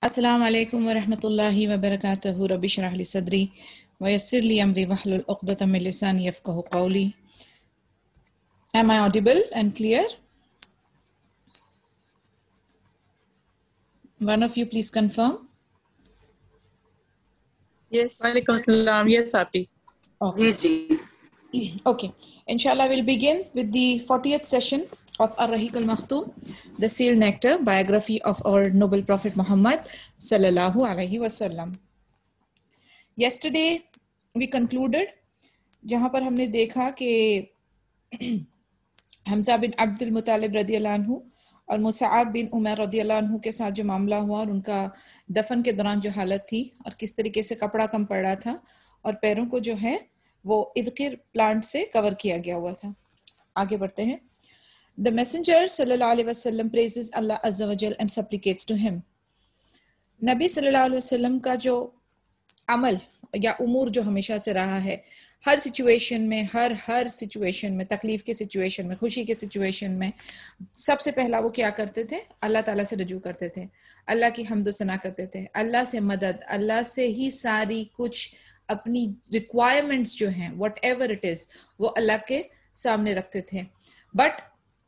السلام علیکم ورحمۃ اللہ وبرکاتہ. رب اشرح لی صدری ویسر لی امری واحلل عقدۃ من لسانی یفقہوا قولی. Am I audible and clear? One of you please confirm. Yes. وعلیکم السلام. Yes, Api. G Okay. Inshallah we'll begin with the 40th session of Ar-Rahiq al-Makhtoom, the Sealed Nectar, biography of our noble Prophet Muhammad sallallahu alaihi wasallam. Yesterday we concluded جہاں پر ہم نے دیکھا کہ حمزہ بن عبد المطلب رضی اللہ عنہ اور مصعب بن عمیر رضی اللہ عنہ کے ساتھ جو معاملہ ہوا اور ان کا دفن کے دوران جو حالت تھی اور کس طریقے سے کپڑا کم پڑ رہا تھا اور پیروں کو جو ہے وہ ادقیر پلانٹ سے کور کیا گیا ہوا تھا. آگے بڑھتے ہیں. The messenger صلی اللہ علیہ وسلم praises Allah Azza wa Jal and supplicates to him. نبی صلی اللہ علیہ وسلم کا جو عمل یا امور جو ہمیشہ سے رہا ہے، ہر سچویشن میں، ہر سچویشن میں، تکلیف کے سچویشن میں، خوشی کے سچویشن میں، سب سے پہلا وہ کیا کرتے تھے؟ اللہ تعالیٰ سے رجوع کرتے تھے، اللہ کی حمد و ثنا کرتے تھے، اللہ سے مدد، اللہ سے ہی ساری کچھ اپنی ریکوائرمنٹس جو ہیں واٹ ایور اٹ از وہ اللہ کے سامنے رکھتے تھے. بٹ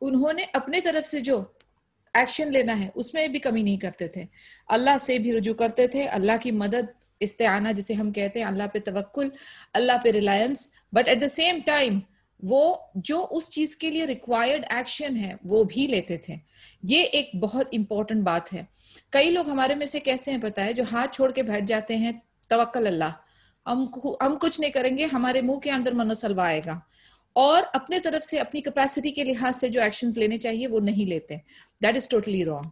انہوں نے اپنے طرف سے جو ایکشن لینا ہے اس میں بھی کمی نہیں کرتے تھے. اللہ سے بھی رجوع کرتے تھے، اللہ کی مدد، استعانہ جسے ہم کہتے ہیں، اللہ پہ توکل، اللہ پہ reliance. But at the same time وہ جو اس چیز کے لیے ریکوائرڈ ایکشن ہے وہ بھی لیتے تھے. یہ ایک بہت امپورٹنٹ بات ہے. کئی لوگ ہمارے میں سے کیسے ہیں پتہ ہے، جو ہاتھ چھوڑ کے بیٹھ جاتے ہیں، توکل اللہ، ہم کچھ نہیں کریں گے، ہمارے منہ کے اندر من و سلوا آئے گا، اور اپنے طرف سے اپنی کیپیسٹی کے لحاظ سے جو ایکشنز لینے چاہیے وہ نہیں لیتے. That is totally wrong.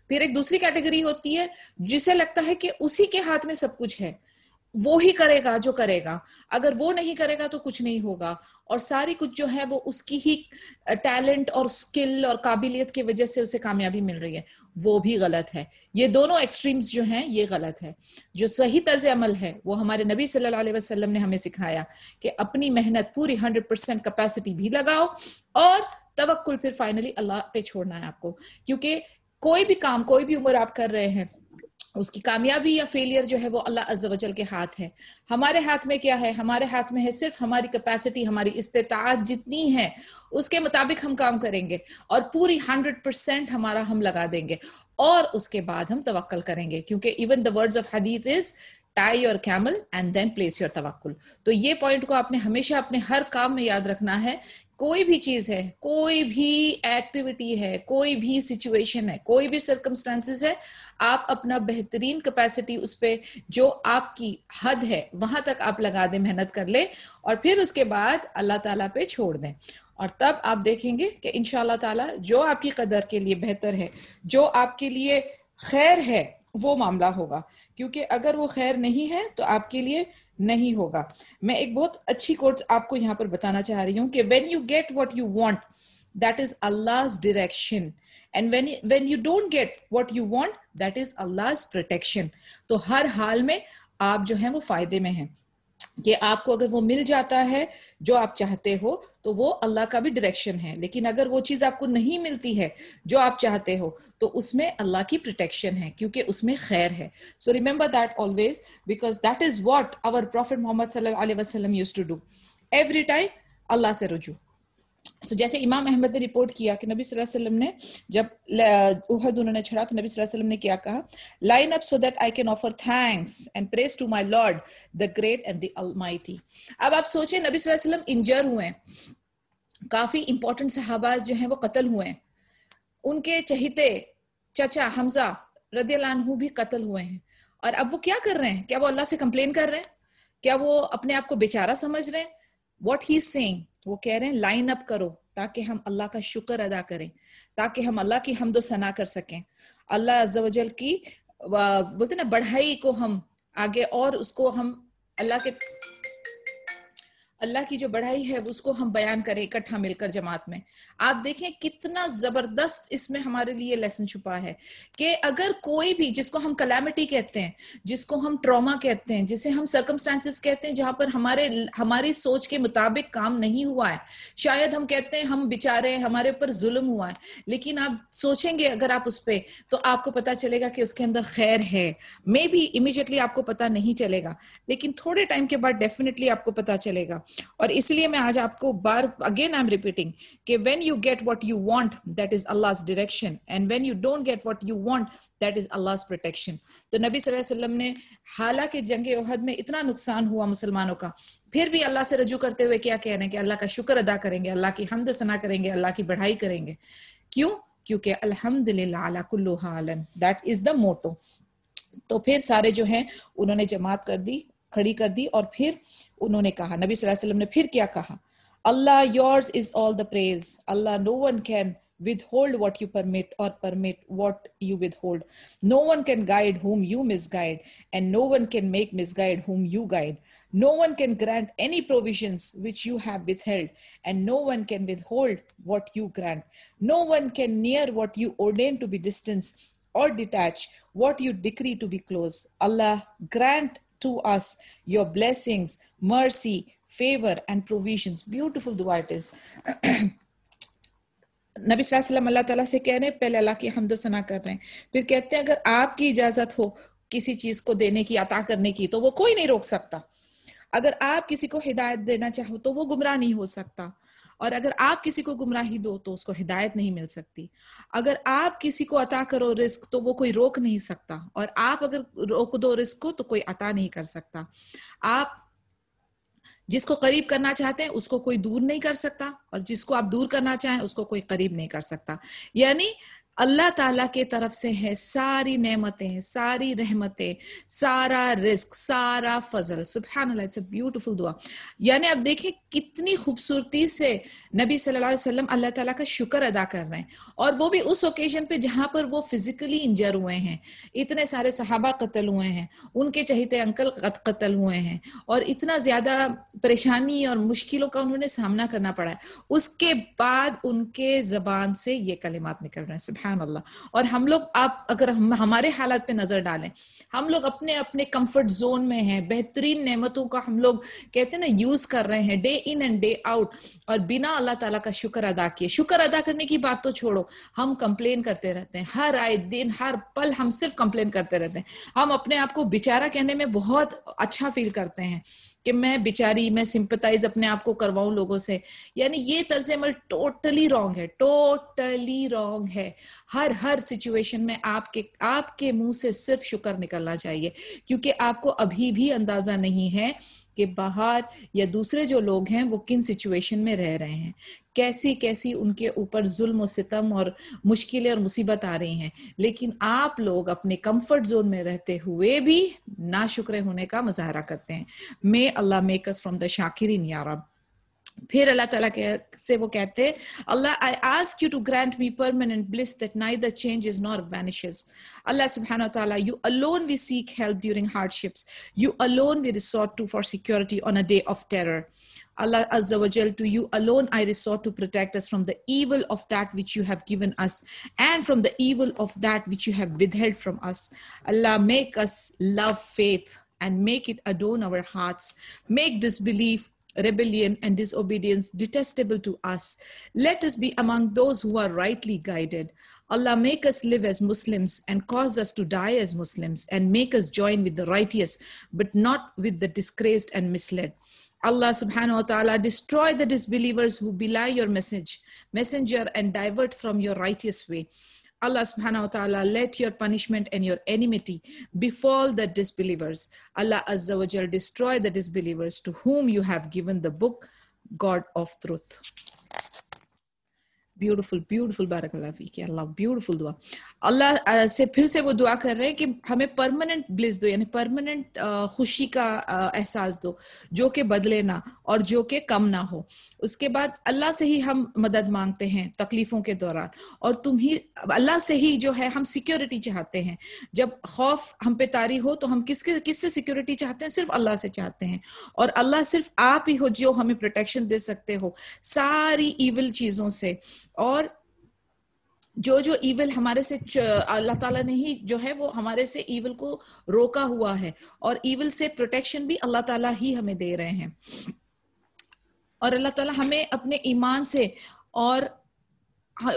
پھر ایک دوسری کیٹیگری ہوتی ہے جسے لگتا ہے کہ اسی کے ہاتھ میں سب کچھ ہے، وہ ہی کرے گا جو کرے گا، اگر وہ نہیں کرے گا تو کچھ نہیں ہوگا، اور ساری کچھ جو ہے وہ اس کی ہی ٹیلنٹ اور سکل اور قابلیت کی وجہ سے اسے کامیابی مل رہی ہے. وہ بھی غلط ہے. یہ دونوں ایکسٹریمز جو ہیں یہ غلط ہے. جو صحیح طرز عمل ہے وہ ہمارے نبی صلی اللہ علیہ وسلم نے ہمیں سکھایا کہ اپنی محنت پوری 100% کیپیسٹی بھی لگاؤ، اور توکل پھر فائنلی اللہ پہ چھوڑنا ہے آپ کو. کیونکہ کوئی بھی کام، کوئی بھی عمر آپ کر رہے ہیں، اس کی کامیابی یا فیلئر جو ہے وہ اللہ عز و جل کے ہاتھ ہے. ہمارے ہاتھ میں کیا ہے؟ ہمارے ہاتھ میں ہے صرف ہماری کیپیسٹی، ہماری استطاعت جتنی ہے اس کے مطابق ہم کام کریں گے اور پوری 100% ہمارا ہم لگا دیں گے، اور اس کے بعد ہم توکل کریں گے. کیونکہ even the words of hadith is tie your camel and then place your tawakkul. تو یہ پوائنٹ کو آپ نے ہمیشہ اپنے ہر کام میں یاد رکھنا ہے. کوئی بھی چیز ہے، کوئی بھی ایکٹیویٹی ہے، کوئی بھی سچویشن ہے، کوئی بھی سرکمسٹانسز ہے، آپ اپنا بہترین کیپیسٹی اس پہ جو آپ کی حد ہے وہاں تک آپ لگا دیں، محنت کر لیں، اور پھر اس کے بعد اللہ تعالیٰ پہ چھوڑ دیں. اور تب آپ دیکھیں گے کہ انشاءاللہ تعالیٰ جو آپ کی قدر کے لیے بہتر ہے، جو آپ کے لیے خیر ہے، وہ معاملہ ہوگا. کیونکہ اگر وہ خیر نہیں ہے تو آپ کے لیے نہیں ہوگا. میں ایک بہت اچھی کوٹ آپ کو یہاں پر بتانا چاہ رہی ہوں کہ when you get what you want, that is Allah's direction, and when you don't get what you want, that is Allah's protection. تو ہر حال میں آپ جو ہیں وہ فائدے میں ہیں کہ آپ کو اگر وہ مل جاتا ہے جو آپ چاہتے ہو تو وہ اللہ کا بھی ڈائریکشن ہے. لیکن اگر وہ چیز آپ کو نہیں ملتی ہے جو آپ چاہتے ہو تو اس میں اللہ کی پروٹیکشن ہے، کیونکہ اس میں خیر ہے. So remember that always, because that is what our prophet Muhammad صلی اللہ علیہ وسلم used to do every time, اللہ سے رجوع. جیسے امام احمد نے رپورٹ کیا کہ نبی صلی اللہ علیہ وسلم نے جب احد انہوں نے چھڑا تو نبی صلی اللہ علیہ وسلم نے کیا کہا؟ Line up so that I can offer thanks and praise to my Lord the great and the almighty. اب آپ سوچیں، نبی صلی اللہ علیہ وسلم انجر ہوئے ہیں، کافی امپورٹنٹ صحابہ جو ہیں وہ قتل ہوئے ہیں، ان کے چہیتے چچا حمزہ رضی اللہ عنہ بھی قتل ہوئے ہیں، اور اب وہ کیا کر رہے ہیں؟ کیا وہ اللہ سے کمپلین کر رہے ہیں؟ کیا وہ اپنے آپ کو بیچارہ سمجھ رہے ہیں؟ واٹ ہی از سیئنگ، وہ کہہ رہے ہیں لائن اپ کرو تاکہ ہم اللہ کا شکر ادا کریں، تاکہ ہم اللہ کی حمد و ثنا کر سکیں، اللہ عز و جل کی بولتے نا بڑھائی کو ہم آگے، اور اس کو ہم اللہ کی جو بڑائی ہے اس کو ہم بیان کریں اکٹھا مل کر جماعت میں. آپ دیکھیں کتنا زبردست اس میں ہمارے لیے لیسن چھپا ہے کہ اگر کوئی بھی, جس کو ہم کلیمٹی کہتے ہیں, جس کو ہم ٹراما کہتے ہیں, جسے ہم سرکمسٹانسز کہتے ہیں جہاں پر ہماری سوچ کے مطابق کام نہیں ہوا ہے, شاید ہم کہتے ہیں ہم بیچارے ہمارے اوپر ظلم ہوا ہے, لیکن آپ سوچیں گے اگر آپ اس پہ, تو آپ کو پتا چلے گا کہ اس کے اندر خیر ہے. مے بی امیجیٹلی آپ کو پتا نہیں چلے گا, لیکن تھوڑے ٹائم کے بعد ڈیفینیٹلی آپ کو پتا چلے گا. اور اس لیے میں آج آپ کو اگین آئی ایم ریپیٹنگ کہ when you get what you want, that is Allah's direction, and when you don't get what you want, that is Allah's protection. تو نبی صلی اللہ علیہ وسلم نے حالانکہ جنگ احد میں اتنا نقصان ہوا مسلمانوں کا, پھر بھی اللہ سے رجوع کرتے ہوئے کیا کہہ رہے ہیں کہ اللہ کا شکر ادا کریں گے, اللہ کی حمد و ثنا کریں گے, اللہ کی بڑھائی کریں گے. کیوں؟ کیونکہ الحمدللہ علی کل حال, that is the motto. تو پھر سارے جو ہیں انہوں نے جماعت کر دی, کھڑی کر دی, اور پھر انہوں نے کہا, نبی صلی اللہ علیہ وسلم نے پھر کیا کہا, اللہ yours is all the praise. Allah, no one can withhold what you permit or permit what you withhold. No one can guide whom you misguide, and no one can make misguide whom you guide. No one can grant any provisions which you have withheld, and no one can withhold what you grant. No one can near what you ordain to be distance or detach what you decree to be close. Allah, grant to us your blessings, mercy, favor and provisions. Beautiful dua it is. نبی صلی اللہ علیہ وسلم اللہ تعالیٰ سے کہہ رہے ہیں, پہلے اللہ کی حمد و ثنا کر رہے ہیں, پھر کہتے ہیں اگر آپ کی اجازت ہو کسی چیز کو دینے کی, عطا کرنے کی, تو وہ کوئی نہیں روک سکتا. اگر آپ کسی کو ہدایت دینا چاہو تو وہ گمراہ نہیں ہو سکتا, اور اگر آپ کسی کو گمراہی دو تو اس کو ہدایت نہیں مل سکتی. اگر آپ کسی کو عطا کرو رزق تو وہ کوئی روک نہیں سکتا, اور آپ اگر روک دو رزق کو تو کوئی عطا نہیں کر سکتا. آپ جس کو قریب کرنا چاہتے ہیں اس کو کوئی دور نہیں کر سکتا, اور جس کو آپ دور کرنا چاہیں اس کو کوئی قریب نہیں کر سکتا. یعنی اللہ تعالیٰ کے طرف سے ہے ساری نعمتیں, ساری رحمتیں, سارا رزق, سارا فضل. سبحان اللہ, اٹس اے بیوٹیفل دعا. یعنی اب دیکھیں کتنی خوبصورتی سے نبی صلی اللہ علیہ وسلم اللہ تعالیٰ کا شکر ادا کر رہے ہیں, اور وہ بھی اس اوکیزن پہ جہاں پر وہ فزیکلی انجر ہوئے ہیں, اتنے سارے صحابہ قتل ہوئے ہیں, ان کے چہیتے انکل قتل ہوئے ہیں, اور اتنا زیادہ پریشانی اور مشکلوں کا انہوں نے سامنا کرنا پڑا ہے. اس کے بعد ان کے زبان سے یہ کلمات نکل رہے ہیں, سبحان اللہ. اور ہم لوگ, آپ اگر ہمارے حالات پہ نظر ڈالیں, ہم لوگ اپنے اپنے کمفرٹ زون میں ہیں, بہترین نعمتوں کا ہم لوگ کہتے ہیں نا یوز کر رہے ہیں day in and day out, اور بنا اللہ تعالیٰ کا شکر ادا کیے. شکر ادا کرنے کی بات تو چھوڑو, ہم کمپلین کرتے رہتے ہیں ہر آئے دن, ہر پل ہم صرف کمپلین کرتے رہتے ہیں. ہم اپنے آپ کو بیچارہ کہنے میں بہت اچھا فیل کرتے ہیں کہ میں بیچاری, میں سمپتائز اپنے آپ کو کرواؤں لوگوں سے. یعنی یہ طرز عمل ٹوٹلی رانگ ہے, ٹوٹلی رانگ ہے. ہر سچویشن میں آپ کے منہ سے صرف شکر نکلنا چاہیے, کیونکہ آپ کو ابھی بھی اندازہ نہیں ہے کہ باہر یا دوسرے جو لوگ ہیں وہ کن سچویشن میں رہ رہے ہیں, کیسی ان کے اوپر ظلم و ستم اور مشکلیں اور مصیبت آ رہی ہیں. لیکن آپ لوگ اپنے کمفرٹ زون میں رہتے ہوئے بھی ناشکرے ہونے کا مظاہرہ کرتے ہیں. may Allah make us from the shakirin ya Rab. پھر اللہ تعالیٰ سے وہ کہتے ہیں, اللہ I ask you to grant me permanent bliss that neither changes nor vanishes. Allah subhanahu wa ta'ala, you alone we seek help during hardships. You alone we resort to for security on a day of terror. Allah Azza wa Jal, to you alone I resort to protect us from the evil of that which you have given us, and from the evil of that which you have withheld from us. Allah, make us love faith and make it adorn our hearts. Make disbelief, rebellion and disobedience detestable to us. Let us be among those who are rightly guided. Allah, make us live as Muslims and cause us to die as Muslims, and make us join with the righteous but not with the disgraced and misled. Allah subhanahu wa ta'ala, destroy the disbelievers who belie your messenger and divert from your righteous way. Allah subhanahu wa ta'ala, let your punishment and your enmity befall the disbelievers. Allah Azza wa Jal, destroy the disbelievers to whom you have given the book, God of truth. Beautiful, beautiful. Barakallah feeki. Allah, beautiful dua. اللہ سے پھر سے وہ دعا کر رہے ہیں کہ ہمیں پرماننٹ بلس دو، یعنی پرماننٹ خوشی کا احساس دو جو کہ بدلے نہ اور جو کہ کم نہ ہو. اس کے بعد اللہ سے ہی ہم مدد مانگتے ہیں تکلیفوں کے دوران، اور تم ہی اللہ سے ہی جو ہے ہم سیکیورٹی چاہتے ہیں. جب خوف ہم پہ طاری ہو تو ہم کس سے سیکیورٹی چاہتے ہیں؟ صرف اللہ سے چاہتے ہیں. اور اللہ صرف آپ ہی ہو جو ہمیں پروٹیکشن دے سکتے ہو ساری ایول چیزوں سے. اور جو ایول ہمارے سے اللہ تعالیٰ نے ہی جو ہے وہ ہمارے سے ایول کو روکا ہوا ہے، اور ایول سے پروٹیکشن بھی اللہ تعالیٰ ہی ہمیں دے رہے ہیں. اور اللہ تعالیٰ ہمیں اپنے ایمان سے اور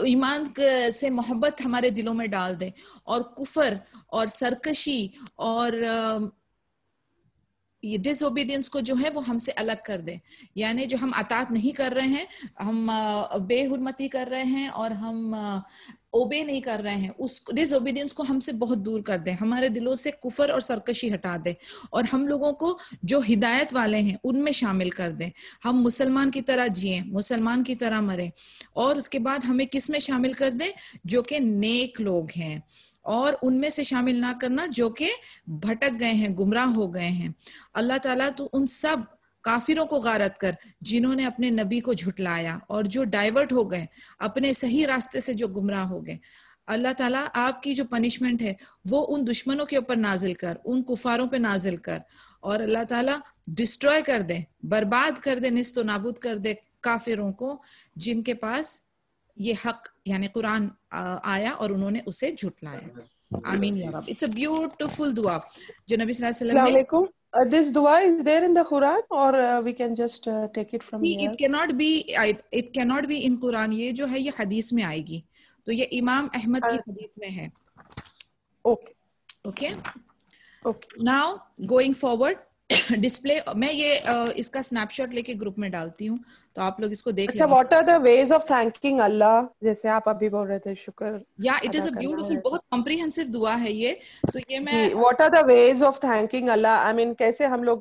ایمان سے محبت ہمارے دلوں میں ڈال دے، اور کفر اور سرکشی اور یہ ڈس اوبیڈینس کو جو ہے وہ ہم سے الگ کر دیں. یعنی جو ہم اطاعت نہیں کر رہے ہیں، ہم بے حرمتی کر رہے ہیں اور ہم اوبے نہیں کر رہے ہیں، اس ڈس اوبیڈینس کو ہم سے بہت دور کر دیں. ہمارے دلوں سے کفر اور سرکشی ہٹا دیں، اور ہم لوگوں کو جو ہدایت والے ہیں ان میں شامل کر دیں. ہم مسلمان کی طرح جئیں، مسلمان کی طرح مریں. اور اس کے بعد ہمیں کس میں شامل کر دیں؟ جو کہ نیک لوگ ہیں، اور ان میں سے شامل نہ کرنا جو کہ بھٹک گئے ہیں، گمراہ ہو گئے ہیں. اللہ تعالیٰ تو ان سب کافروں کو غارت کر جنہوں نے اپنے نبی کو جھٹلایا اور جو ڈائیورٹ ہو گئے اپنے صحیح راستے سے، جو گمراہ ہو گئے. اللہ تعالیٰ آپ کی جو پنشمنٹ ہے وہ ان دشمنوں کے اوپر نازل کر، ان کفاروں پہ نازل کر، اور اللہ تعالیٰ ڈسٹروائے کر دے، برباد کر دے، نیست و نابود کر دے کافروں کو جن کے پاس یہ حق یعنی قرآن آیا اور انہوں نے اسے جھٹلایا. آمین یا رب. اٹس اے بیوٹیفل دعا جو نبی صلی اللہ علیہ وسلم السلام نے. علیکم. This dua is there in the Quran or we can just take it from See, here? it cannot be in قرآن. یہ جو ہے یہ حدیث میں آئے گی، تو یہ امام احمد کی حدیث میں ہے. Okay. Okay. Okay. Now going forward display میں یہ اس کا سنیپ شاٹ لے کے گروپ میں ڈالتی ہوں تو آپ لوگ اس کو دیکھ اچھا، لیں. what are the ways of thanking اللہ؟ جیسے آپ ابھی بول رہے تھے شکر یا اٹ ادا از اے کرنا بیوٹیفل، ہے. بہت کمپریہنسو دعا ہے یہ. تو یہ میں جی، what are the ways of thanking Allah? I mean کیسے ہم لوگ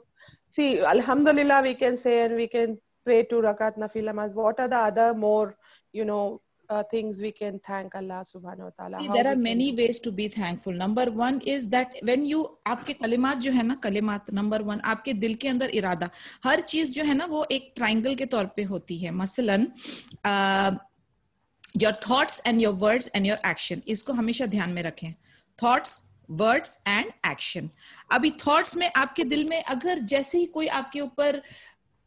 see alhamdulillah we can say and we can pray to rakat nafil namaz. What are the other more things we can thank Allah subhanahu wa ta'ala? See, How there are we can many do? ways to be thankful. Number one is that when you آپ کے کلمات جو ہے نا، کلمات number one آپ کے دل کے اندر ارادہ، ہر چیز جو ہے نا وہ ایک ٹرائنگل کے طور پہ ہوتی ہے. مثلاً your thoughts and your words and your action، اس کو ہمیشہ دھیان میں رکھیں. thoughts، words and action. ابھی تھاٹس میں آپ کے دل میں اگر جیسے ہی کوئی آپ کے اوپر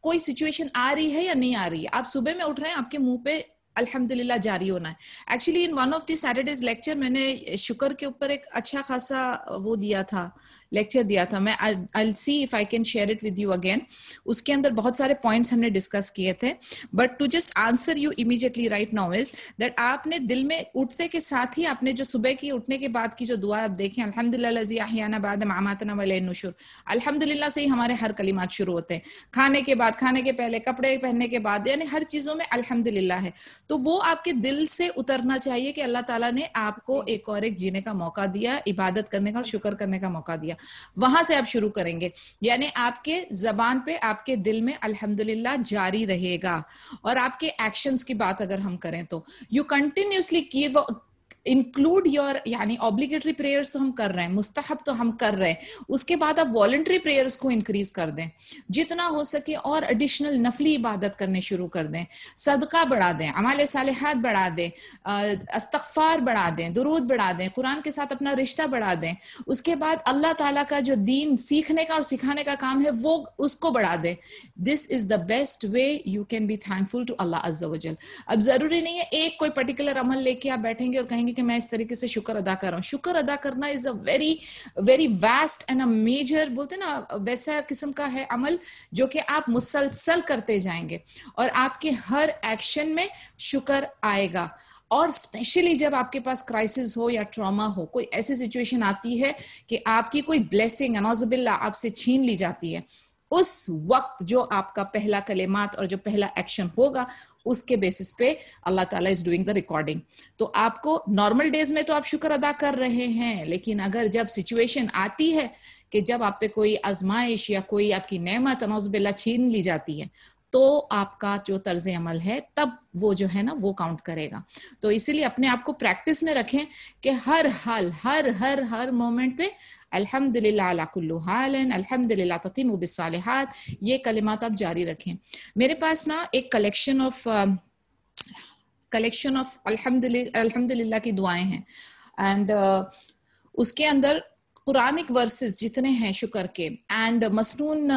کوئی سچویشن آ رہی ہے یا نہیں آ رہی ہے، آپ صبح میں اٹھ رہے ہیں، آپ کے منہ پہ الحمدللہ جاری ہونا ہے. Actually in one of the Saturdays lecture میں نے شکر کے اوپر ایک اچھا خاصا وہ دیا تھا، لیکچر دیا تھا. میں I'll see if I can share it with you again. اس کے اندر بہت سارے پوائنٹس ہم نے ڈسکس کیے تھے. But to just answer you immediately right now is that آپ نے دل میں اٹھتے کے ساتھ ہی آپ نے جو صبح کی اٹھنے کے بعد کی جو دعا آپ دیکھیں، الحمدللہ الذی احیانا بعد ما اماتنا والیہ النشور، الحمدللہ سے ہی ہمارے ہر کلمات شروع ہوتے ہیں. کھانے کے بعد، کھانے کے پہلے، کپڑے پہننے کے بعد، یعنی ہر چیزوں میں الحمدللہ ہے. تو وہ آپ کے دل سے اترنا چاہیے کہ اللہ تعالیٰ نے آپ کو ایک اور ایک جینے کا موقع دیا، عبادت کرنے کا اور شکر کرنے کا موقع دیا. وہاں سے آپ شروع کریں گے، یعنی آپ کے زبان پہ، آپ کے دل میں الحمدللہ جاری رہے گا. اور آپ کے ایکشنز کی بات اگر ہم کریں تو یو کنٹینیوسلی انکلوڈ یور، یعنی obligatory پریئرز تو ہم کر رہے ہیں، مستحب تو ہم کر رہے ہیں، اس کے بعد آپ والنٹری پریئرز کو انکریز کر دیں جتنا ہو سکے، اور ایڈیشنل نفلی عبادت کرنے شروع کر دیں، صدقہ بڑھا دیں، اعمال صالحات بڑھا دیں، استغفار بڑھا دیں، درود بڑھا دیں، قرآن کے ساتھ اپنا رشتہ بڑھا دیں. اس کے بعد اللہ تعالیٰ کا جو دین سیکھنے کا اور سکھانے کا کام ہے وہ اس کو بڑھا دیں. This is the best way you can be thankful to Allah عز و جل. اب ضروری نہیں ہے ایک کوئی پرٹیکولر عمل لے کے آپ بیٹھیں گے اور کہیں گے کہ میں اس طریقے سے شکر ادا کر رہا ہوں. شکر ادا کرنا is a very very vast and a major, بولتے نا ویسا قسم کا ہے عمل جو کہ آپ مسلسل کرتے جائیں گے اور آپ کے ہر ایکشن میں شکر آئے گا. اور اسپیشلی جب آپ کے پاس کرائسس ہو یا ٹراما ہو، کوئی ایسی سچویشن آتی ہے کہ آپ کی کوئی بلیسنگ نعوذ باللہ آپ سے چھین لی جاتی ہے، اس وقت جو آپ کا پہلا کلمات اور جو پہلا ایکشن ہوگا اس کے بیسس پہ اللہ تعالیٰ از ڈوئنگ دا ریکارڈنگ. تو آپ کو نارمل ڈیز میں تو آپ شکر ادا کر رہے ہیں، لیکن اگر جب سچویشن آتی ہے کہ جب آپ پہ کوئی آزمائش یا کوئی آپ کی نعمت نعوذ باللہ چھین لی جاتی ہے، تو آپ کا جو طرز عمل ہے تب وہ جو ہے نا وہ کاؤنٹ کرے گا. تو اسی لیے اپنے آپ کو پریکٹس میں رکھیں کہ ہر حال ہر مومنٹ پہ الحمدللہ علی کل حال، الحمدللہ تتم بالصالحات، یہ کلمات آپ جاری رکھیں. میرے پاس نا ایک کلیکشن آف الحمدللہ کی دعائیں ہیں، اینڈ اس کے اندر قرآنک ورسز جتنے ہیں شکر کے، اینڈ مسنون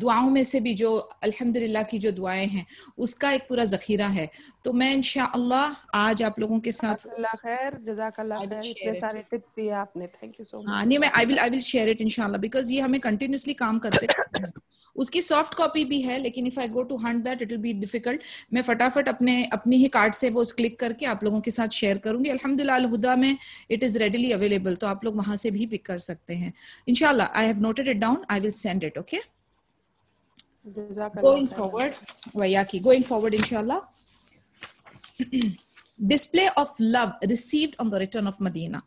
دعاؤں میں سے بھی جو الحمدللہ کی جو دعائیں ہیں اس کا ایک پورا ذخیرہ ہے. تو میں انشاءاللہ آج آپ لوگوں کے ساتھ اللہ خیر، جزاک اللہ خیر، اتنے سارے ٹپس دیے آپ نے، تھینک یو سو مچ. ہاں نہیں، میں I will share it انشاءاللہ، بیکاز یہ ہمیں کنٹینیوسلی کام کرتے ہیں. اس کی سافٹ کاپی بھی ہے، لیکن if I go to hunt that it will be difficult. میں فٹافٹ اپنی ہی کارڈ سے وہ کلک کر کے آپ لوگوں کے ساتھ شیئر کروں گی. الحمدللہ الہدا میں it is readily available، تو آپ لوگ وہاں سے بھی پک کر سکتے ہیں انشاءاللہ. I have noted it down, I will send it, okay. Going forward ویاکی going forward inshallah. Display of love received on the return of Medina.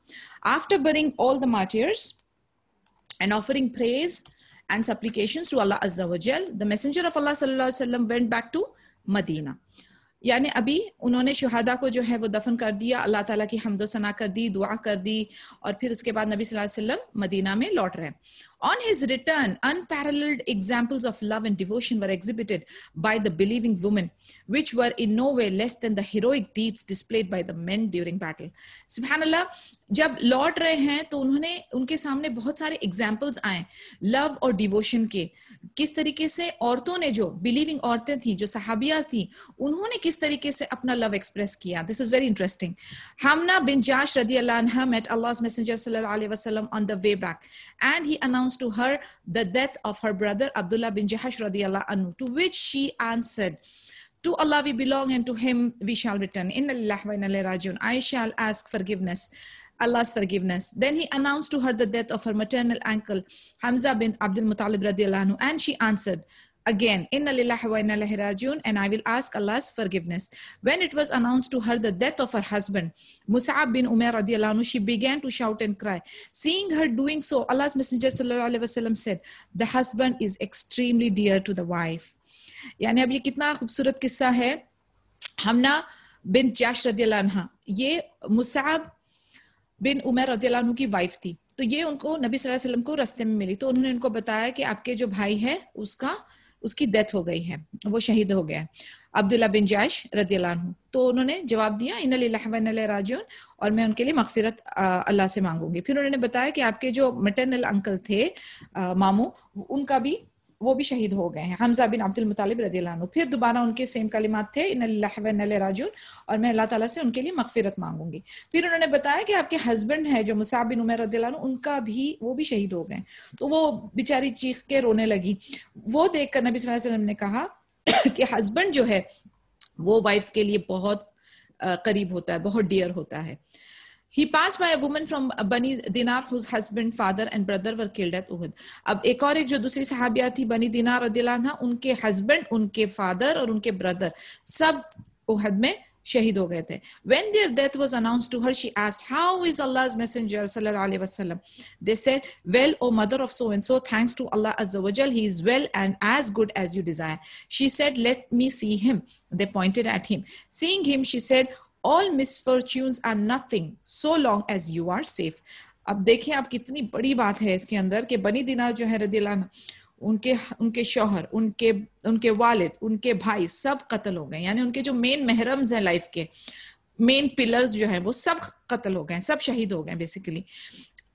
After burying all the martyrs and offering praise and supplications to Allah Azza wa Jal, the Messenger of Allah sallallahu alaihi wasallam went back to Medina. یعنی ابھی انہوں نے شہداء کو جو ہے وہ دفن کر دیا، اللہ تعالیٰ کی حمد و ثنا کر دی، دعا کر دی، اور پھر اس کے بعد نبی صلی اللہ علیہ وسلم مدینہ میں لوٹ رہے. On his return, unparalleled examples of love and devotion were exhibited by the believing women, which were in no way less than the heroic deeds displayed by the men during battle. سبحان اللہ، جب لوٹ رہے ہیں تو انہوں نے ان کے سامنے بہت سارے ایگزامپلز آئے لو اور ڈیووشن کے. کس طریقے سے عورتوں نے، جو بلیونگ عورتیں تھیں، جو صحابیہ تھیں، انہوں نے کس طریقے سے اپنا لو ایکسپریس کیا. دس از ویری انٹرسٹنگ. حمنا بن جاش رضی اللہ عنہ met Allah's Messenger صلی اللہ علیہ وسلم on the way back, and he announced to her the death of her brother Abdullah bin Jahash رضی اللہ عنہ, to which she answered, to Allah we belong and to him we shall return. Inna lillahi wa inna ilayhi raji'un. I shall ask forgiveness, Allah's forgiveness. Then he announced to her the death of her maternal uncle Hamza bin Abdul Muttalib radiyallahu anhu, and she answered again, Inna lillahi wa inna ilayhi raji'un, and I will ask Allah's forgiveness. When it was announced to her the death of her husband Mus'ab bin Umair radiyallahu anhu, she began to shout and cry. Seeing her doing so, Allah's Messenger sallallahu alaihi wasallam said, the husband is extremely dear to the wife. یعنی اب یہ کتنا خوبصورت قصہ ہے. حمنا بن جاش رضی اللہ عنہ، یہ مصعب بن عمر رضی اللہ عنہ کی وائف تھی. تو یہ ان کو نبی صلی اللہ علیہ وسلم کو راستے میں ملی، تو انہوں نے ان کو بتایا کہ آپ کے جو بھائی ہے اس کی ڈیتھ ہو گئی ہے، وہ شہید ہو گیا ہے، عبداللہ بن جاش رضی اللہ عنہ. تو انہوں نے جواب دیا ان للہ و انا الیہ راجعون، اور میں ان کے لیے مغفرت اللہ سے مانگوں گی. پھر انہوں نے بتایا کہ آپ کے جو مٹرنل انکل تھے ماموں، ان کا بھی وہ بھی شہید ہو گئے ہیں، حمزہ بن عبد المطلب رضی اللہ عنہ. پھر دوبارہ ان کے سیم کلمات تھے ان للہ و انا الیہ راجعون، اور میں اللہ تعالیٰ سے ان کے لیے مغفرت مانگوں گی. پھر انہوں نے بتایا کہ آپ کے ہسبینڈ ہے جو مصعب بن عمر رضی اللہ عنہ، ان کا بھی وہ بھی شہید ہو گئے. تو وہ بیچاری چیخ کے رونے لگی. وہ دیکھ کر نبی صلی اللہ علیہ وسلم نے کہا کہ ہسبینڈ جو ہے وہ وائفز کے لیے بہت قریب ہوتا ہے، بہت ڈیئر ہوتا ہے. He passed by a woman from Bani Dinar whose husband, father and brother were killed at Uhud. اب ایک اور ایک جو دوسری صحابیہ تھی بنی دینار رضی اللہ عنہ، ان کے ہسبینڈ، ان کے فادر اور ان کے بردر سب احد میں شہید ہو گئے تھے. When their death was announced to her, she asked, how is Allah's messenger sallallahu alaihi wasallam? They said, well, O mother of so and so, thanks to Allah azza wa jal, he is well and as good as you desire. She said, let me see him. They pointed at him. Seeing him, she said, all misfortunes are nothing so long as you are safe. اب دیکھیں آپ کتنی بڑی بات ہے اس کے اندر کہ بنی دینار جو ہے رضی اللہ عنہ، ان کے شوہر، ان کے والد، ان کے بھائی سب قتل ہو گئے. یعنی ان کے جو مین محرمز ہیں لائف کے، مین پلرز جو ہیں وہ سب قتل ہو گئے، سب شہید ہو گئے بیسیکلی.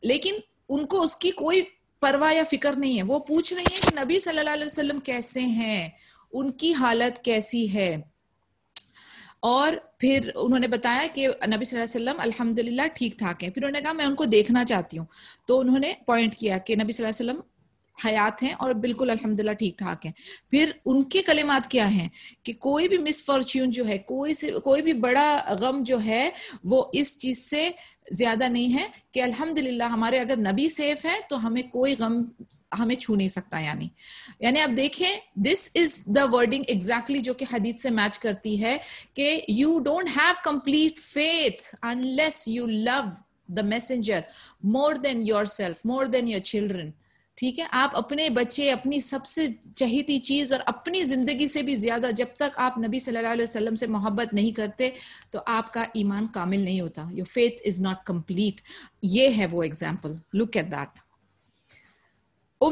لیکن ان کو اس کی کوئی پرواہ یا فکر نہیں ہے. وہ پوچھ رہی ہیں کہ نبی صلی اللہ علیہ وسلم کیسے ہیں، ان کی حالت کیسی ہے. اور پھر انہوں نے بتایا کہ نبی صلی اللہ علیہ وسلم الحمدللہ ٹھیک ٹھاک ہیں. پھر انہوں نے کہا میں ان کو دیکھنا چاہتی ہوں. تو انہوں نے پوائنٹ کیا کہ نبی صلی اللہ علیہ وسلم حیات ہیں اور بالکل الحمدللہ ٹھیک ٹھاک ہیں. پھر ان کے کلمات کیا ہیں کہ کوئی بھی مس فارچیون جو ہے، کوئی بھی بڑا غم جو ہے وہ اس چیز سے زیادہ نہیں ہے کہ الحمدللہ ہمارے اگر نبی سیف ہے تو ہمیں کوئی غم ہمیں چھو نہیں سکتا. یعنی آپ دیکھیں دس از دا ورڈنگ ایگزیکٹلی جو کہ حدیث سے میچ کرتی ہے کہ you don't have complete faith unless you love the messenger more than yourself, more than your children. ٹھیک ہے, آپ اپنے بچے, اپنی سب سے چہیتی چیز اور اپنی زندگی سے بھی زیادہ جب تک آپ نبی صلی اللہ علیہ وسلم سے محبت نہیں کرتے تو آپ کا ایمان کامل نہیں ہوتا. Your faith is not complete. یہ ہے وہ example. Look at that.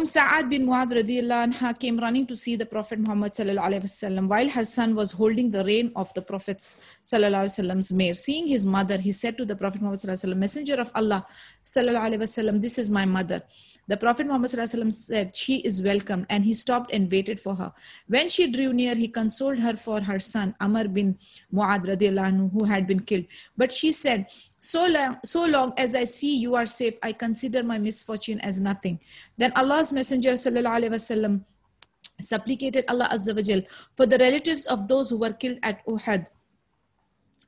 Sa'ad bin Mu'adh radiyallahu anha came running to see the Prophet Muhammad sallallahu alaihi wasallam while her son was holding the rein of the Prophet sallallahu alaihi wasallam's mare. Seeing his mother, he said to the Prophet Muhammad sallallahu alaihi wasallam, Messenger of Allah sallallahu alaihi wasallam, this is my mother. The Prophet Muhammad sallallahu alaihi wasallam said, she is welcome, and he stopped and waited for her. When she drew near, he consoled her for her son Amr bin Mu'adh radiyallahu anhu, who had been killed. But she said, so long as I see you are safe, I consider my misfortune as nothing. Then Allah's Messenger sallallahu alaihi wasallam supplicated Allah Azza wa Jal for the relatives of those who were killed at Uhud,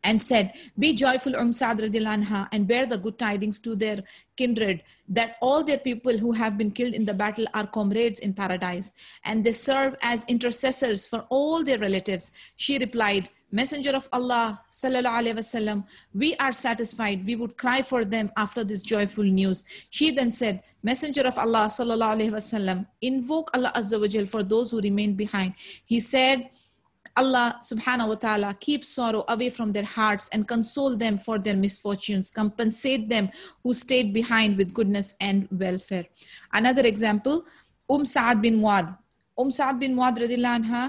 and said, be joyful, Sa'd radiyallahu anha, and bear the good tidings to their kindred that all their people who have been killed in the battle are comrades in paradise, and they serve as intercessors for all their relatives. She replied, Messenger of Allah sallallahu alaihi wasallam, we are satisfied. We would cry for them after this joyful news. She then said, Messenger of Allah sallallahu alaihi wasallam, invoke Allah Azza wa Jal for those who remain behind. He said, Allah subhanahu wa ta'ala keep sorrow away from their hearts and console them for their misfortunes. Compensate them who stayed behind with goodness and welfare. Another example, Sa'ad bin Mu'adh. Sa'ad bin Mu'adh radiyallahu anha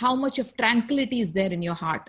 how much of tranquility is there in your heart.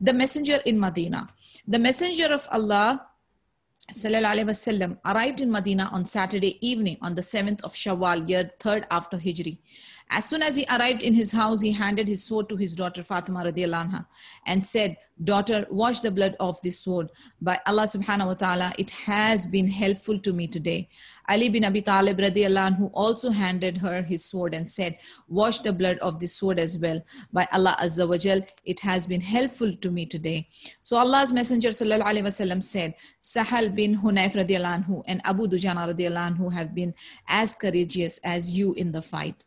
The messenger in Medina. The messenger of Allah sallallahu alaihi wasallam arrived in Medina on Saturday evening on the 7th of Shawwal, year 3rd after Hijri. As soon as he arrived in his house, he handed his sword to his daughter Fatima radiallahu anha and said, "Daughter, wash the blood of this sword. By Allah subhanahu wa ta'ala, it has been helpful to me today." Ali bin Abi Talib radiallahu anhu also handed her his sword and said, "Wash the blood of this sword as well. By Allah azza wa jal, it has been helpful to me today." So Allah's Messenger sallallahu alaihi wasallam said, Sahal bin Hunayf radiallahu anhu and Abu Dujana radiallahu anhu have been as courageous as you in the fight.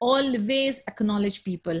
Always acknowledge people,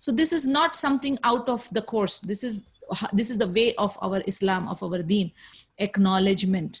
So this is not something out of the course. This is the way of our Islam, of our deen. Acknowledgement.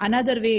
Another way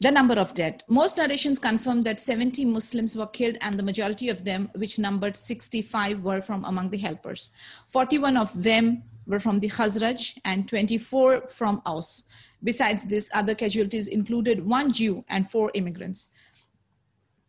The number of dead. Most narrations confirm that 70 Muslims were killed and the majority of them, which numbered 65, were from among the helpers. 41 of them were from the Khazraj and 24 from Aus. Besides this, other casualties included 1 Jew and 4 immigrants.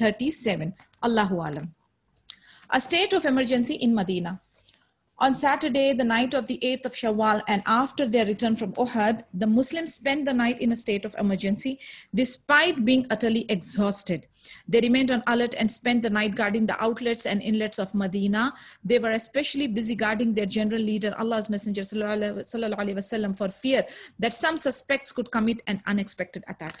37. Allahu alam. A state of emergency in Medina. On Saturday, the night of the 8th of Shawwal, and after their return from Uhud, the Muslims spent the night in a state of emergency, despite being utterly exhausted. They remained on alert and spent the night guarding the outlets and inlets of Medina. They were especially busy guarding their general leader, Allah's Messenger sallallahu alaihi wasallam, for fear that some suspects could commit an unexpected attack.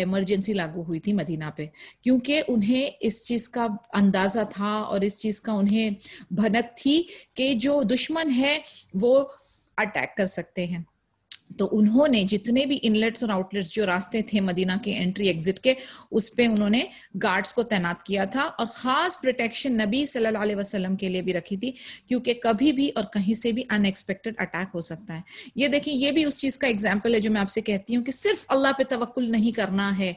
Emergency لاگو ہوئی تھی مدینہ پہ, کیونکہ انہیں اس چیز کا اندازہ تھا اور اس چیز کا انہیں بھنک تھی کہ جو دشمن ہے وہ اٹیک کر سکتے ہیں. تو انہوں نے جتنے بھی انلیٹس اور آؤٹلیٹس جو راستے تھے مدینہ کے انٹری ایگزٹ کے, اس پہ انہوں نے گارڈز کو تعینات کیا تھا, اور خاص پروٹیکشن نبی صلی اللہ علیہ وسلم کے لیے بھی رکھی تھی, کیونکہ کبھی بھی اور کہیں سے بھی ان ایکسپیکٹڈ اٹیک ہو سکتا ہے. یہ دیکھیں, یہ بھی اس چیز کا ایگزامپل ہے جو میں آپ سے کہتی ہوں کہ صرف اللہ پہ توکل نہیں کرنا ہے,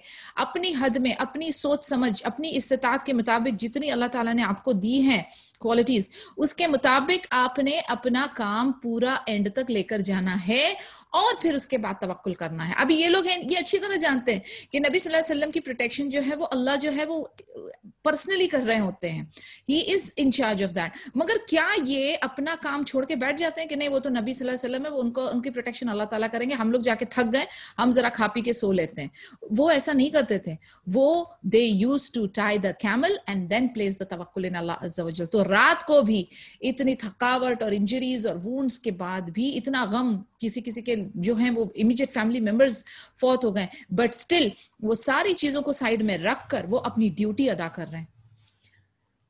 اپنی حد میں, اپنی سوچ سمجھ, اپنی استطاعت کے مطابق جتنی اللہ تعالیٰ نے آپ کو دی ہیں کوالٹیز, اس کے مطابق آپ نے اپنا کام پورا اینڈ تک لے کر جانا ہے, اور پھر اس کے بعد توکل کرنا ہے. ابھی یہ لوگ ہیں, یہ اچھی طرح جانتے ہیں کہ نبی صلی اللہ علیہ وسلم کی پروٹیکشن جو ہے وہ اللہ جو ہے وہ پرسنلی کر رہے ہوتے ہیں, ہی از ان چارج آف دیٹ. مگر کیا یہ اپنا کام چھوڑ کے بیٹھ جاتے ہیں کہ نہیں وہ تو نبی صلی اللہ علیہ وسلم ہے, وہ ان کی پروٹیکشن اللہ تعالیٰ کریں گے, ہم لوگ جا کے تھک گئے, ہم ذرا کھا پی کے سو لیتے ہیں. وہ ایسا نہیں کرتے تھے. وہ they use to tie the camel and then place the توکل ان اللہ عز وجل. تو رات کو بھی اتنی تھکاوٹ اور انجریز اور وونڈز کے بعد بھی اتنا غم, کسی کے جو ہیں وہ امیجیٹ فیملی ممبرز فوت ہو گئے, بٹ سٹل وہ ساری چیزوں کو سائڈ میں رکھ کر وہ اپنی ڈیوٹی ادا کر رہے ہیں.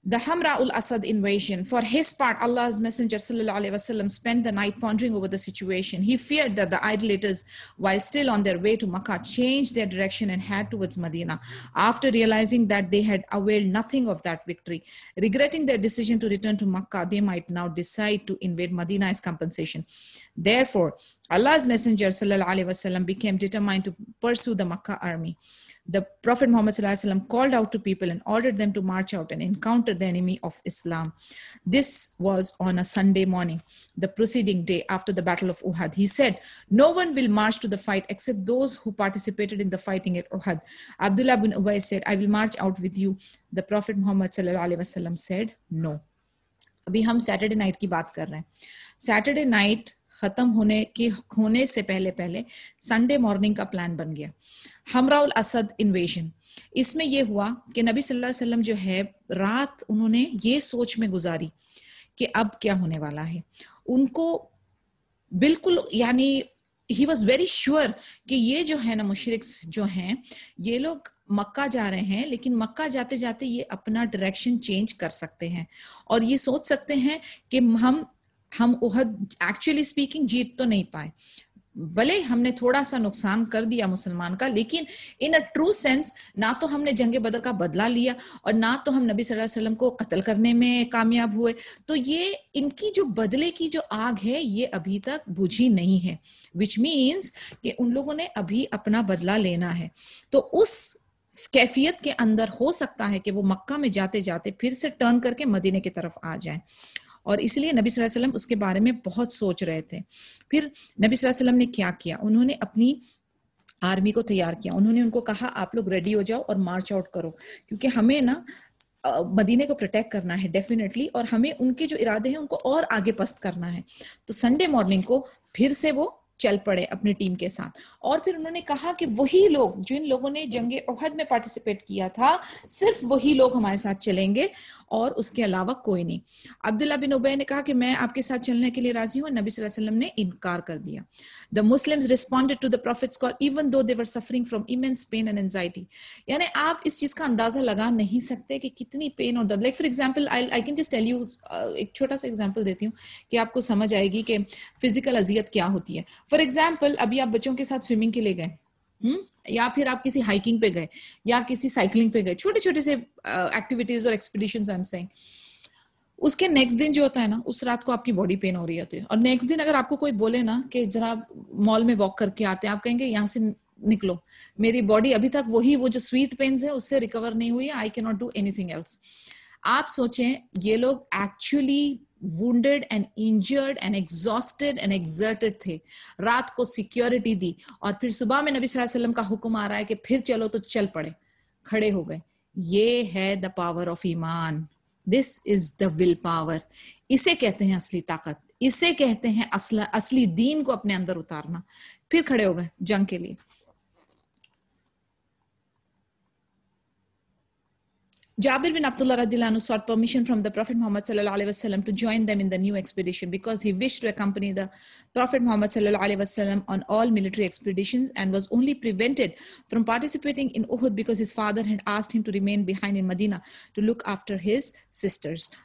The Hamra al-Asad invasion. For his part, Allah's Messenger sallallahu alaihi wasallam spent the night pondering over the situation. He feared that the idolaters, while still on their way to Makkah, changed their direction and head towards Medina. After realizing that they had availed nothing of that victory, regretting their decision to return to Makkah, they might now decide to invade Medina as compensation. Therefore, Allah's Messenger sallallahu alaihi wasallam became determined to pursue the Makkah army. The Prophet Muhammad sallallahu alaihi wasallam called out to people and ordered them to march out and encounter the enemy of Islam. This was on a Sunday morning, the preceding day after the Battle of Uhud. He said, "No one will march to the fight except those who participated in the fighting at Uhud." Abdullah bin Ubay said, "I will march out with you." The Prophet Muhammad sallallahu alaihi wasallam said, "No." ابھی ہم Saturday night کی بات کر رہے ہیں. Saturday night ختم ہونے سے پہلے سنڈے مارننگ کا پلان بن گیا, ہمراء الاسد انویژن. اس میں یہ ہوا کہ نبی صلی اللہ علیہ وسلم جو ہے رات انہوں نے یہ سوچ میں گزاری کہ اب کیا ہونے والا ہے. ان کو بالکل یعنی ہی واز ویری شیور کہ یہ جو ہے نا مشرک جو ہیں یہ لوگ مکہ جا رہے ہیں, لیکن مکہ جاتے جاتے یہ اپنا ڈائریکشن چینج کر سکتے ہیں اور یہ سوچ سکتے ہیں کہ ہم احد ایکچولی اسپیکنگ جیت تو نہیں پائے, بھلے ہم نے تھوڑا سا نقصان کر دیا مسلمان کا, لیکن ان اے ٹرو سینس نہ تو ہم نے جنگ بدر کا بدلہ لیا اور نہ تو ہم نبی صلی اللہ علیہ وسلم کو قتل کرنے میں کامیاب ہوئے. تو یہ ان کی جو بدلے کی جو آگ ہے یہ ابھی تک بجھی نہیں ہے, وچ مینس کہ ان لوگوں نے ابھی اپنا بدلہ لینا ہے. تو اس کیفیت کے اندر ہو سکتا ہے کہ وہ مکہ میں جاتے جاتے پھر سے ٹرن کر کے مدینے کی طرف آ جائیں, اور اس لیے نبی صلی اللہ علیہ وسلم اس کے بارے میں بہت سوچ رہے تھے. پھر نبی صلی اللہ علیہ وسلم نے کیا کیا, انہوں نے اپنی آرمی کو تیار کیا. انہوں نے ان کو کہا آپ لوگ ریڈی ہو جاؤ اور مارچ آؤٹ کرو, کیونکہ ہمیں نا مدینے کو پروٹیکٹ کرنا ہے ڈیفینیٹلی, اور ہمیں ان کے جو ارادے ہیں ان کو اور آگے پست کرنا ہے. تو سنڈے مارننگ کو پھر سے وہ چل پڑے اپنی ٹیم کے ساتھ, اور پھر انہوں نے کہا کہ وہی لوگ جن لوگوں نے جنگ احد میں پارٹیسپیٹ کیا تھا صرف وہی لوگ ہمارے ساتھ چلیں گے اور اس کے علاوہ کوئی نہیں. عبداللہ بن ابی نے کہا کہ میں آپ کے ساتھ چلنے کے لیے راضی ہوں, اور نبی صلی اللہ علیہ وسلم نے انکار کر دیا. The Muslims responded to the Prophet's call even though they were suffering from immense pain and anxiety. یعنی آپ اس چیز کا اندازہ لگا نہیں سکتے کہ کتنی پین اور درد. Like for example, I can just tell you ایک چھوٹا سا ایگزامپل دیتی ہوں کہ آپ کو سمجھ آئے گی کہ فزیکل اذیت کیا ہوتی ہے. فار ایگزامپل ابھی آپ بچوں کے ساتھ سوئمنگ کے لیے گئے, یا پھر آپ کسی ہائکنگ پہ گئے یا کسی سائیکلنگ پہ گئے, چھوٹے چھوٹے سے ایکٹیویٹیز اور ایکسپیڈیشنز آئی ایم سیئنگ. اس کے نیکسٹ دن جو ہوتا ہے نا اس رات کو آپ کی باڈی پین ہو رہی ہوتی ہے, اور نیکسٹ دن اگر آپ کو کوئی بولے نا کہ ذرا مال میں واک کر کے آتے ہیں, آپ کہیں گے یہاں سے نکلو, میری باڈی ابھی تک وہی وہ جو سویٹ پینز ہے اس سے ریکور نہیں ہوئی, آئی کی not do anything else. آپ سوچیں یہ لوگ actually wounded and injured and exhausted and exerted تھے, رات کو سیکیورٹی دی, اور پھر صبح میں نبی صلی اللہ علیہ وسلم کا حکم آ رہا ہے کہ پھر چلو, تو چل پڑے, کھڑے ہو گئے. یہ ہے the power of ایمان. This is the will power. اسے کہتے ہیں اصلی طاقت, اسے کہتے ہیں اصلی دین کو اپنے اندر اتارنا. پھر کھڑے ہو گئے جنگ کے لیے. Jabir bin Abdullah radhiyallahu anhu sought permission from the Prophet Muhammad sallallahu alaihi wasallam to join them in the new expedition because he wished to accompany the Prophet Muhammad sallallahu alaihi wasallam on all military expeditions, and was only prevented from participating in Uhud because his father had asked him to remain behind in Medina to look after his sisters.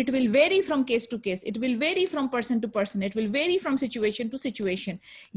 It will vary from case to case. It will vary from person to person. It will vary from situation to situation.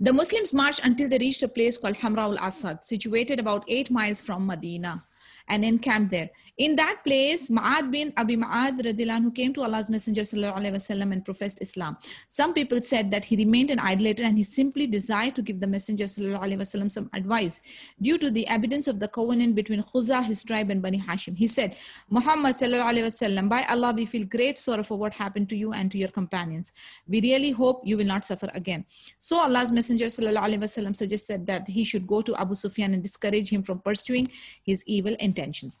The Muslims marched until they reached a place called Hamra al-Asad, situated about 8 miles from Medina, and encamped there. In that place, Ma'ad bin Abi Ma'ad radhiyallahu anhu came to Allah's Messenger sallallahu alaihi wasallam and professed Islam. Some people said that he remained an idolater and he simply desired to give the Messenger sallallahu alaihi wasallam some advice due to the evidence of the covenant between Khuzah, his tribe, and Bani Hashim. He said, Muhammad sallallahu alaihi wasallam, by Allah, we feel great sorrow for what happened to you and to your companions. We really hope you will not suffer again. So Allah's Messenger sallallahu alaihi wasallam suggested that he should go to Abu Sufyan and discourage him from pursuing his evil intentions.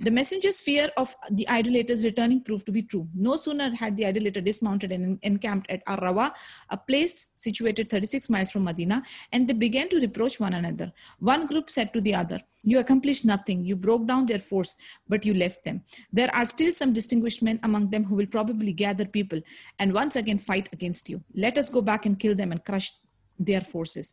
The messenger's fear of the idolaters returning proved to be true. No sooner had the idolater dismounted and encamped at Ar-Rawa, a place situated 36 miles from Medina, and they began to reproach one another. One group said to the other, you accomplished nothing. You broke down their force, but you left them. There are still some distinguished men among them who will probably gather people and once again fight against you. Let us go back and kill them and crush their forces.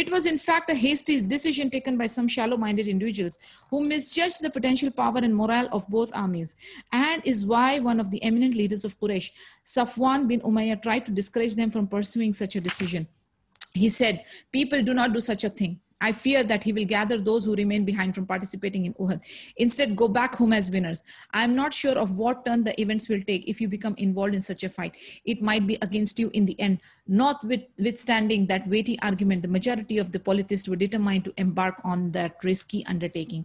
It was in fact a hasty decision taken by some shallow-minded individuals who misjudged the potential power and morale of both armies, and is why one of the eminent leaders of Quraysh, Safwan bin Umayyah, tried to discourage them from pursuing such a decision. He said, people do not do such a thing. I fear that he will gather those who remain behind from participating in Uhud. Instead, go back home as winners. I am not sure of what turn the events will take if you become involved in such a fight. It might be against you in the end. Notwithstanding that weighty argument, the majority of the polytheists were determined to embark on that risky undertaking.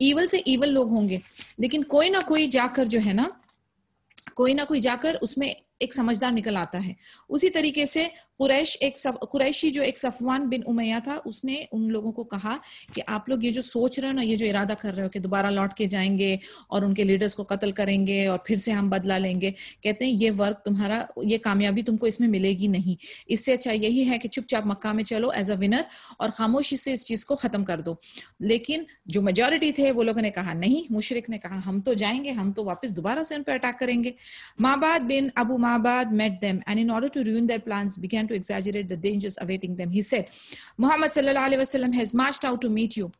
Evil سے evil لوگ ہوں گے، لیکن کوئی نہ کوئی جا کر جو ہے نا، کوئی نہ کوئی جا کر اس میں ایک سمجھدار نکل آتا ہے. اسی طریقے سے قریشی جو ایک صفوان بن امیہ تھا، اس نے ان لوگوں کو کہا کہ آپ لوگ یہ جو سوچ رہے ہو نا، یہ جو ارادہ کر رہے ہو کہ دوبارہ لوٹ کے جائیں گے اور ان کے لیڈرز کو قتل کریں گے اور پھر سے ہم بدلہ لیں گے، کہتے ہیں یہ ورک تمہارا، یہ کامیابی تم کو اس میں ملے گی نہیں. اس سے اچھا یہی ہے کہ چپ چاپ مکہ میں چلو ایز اے ونر اور خاموشی سے اس چیز کو ختم کر دو. لیکن جو میجورٹی تھے وہ لوگوں نے کہا نہیں، مشرک نے کہا ہم تو جائیں گے، ہم تو واپس دوبارہ سے ان پہ اٹیک کریں گے. Ma'bad bin Abu Ma'bad met them, and in order to ruin their plans began to exaggerate the dangers awaiting them. He said, Muhammad sallallahu alaihi wasallam has marched out to meet you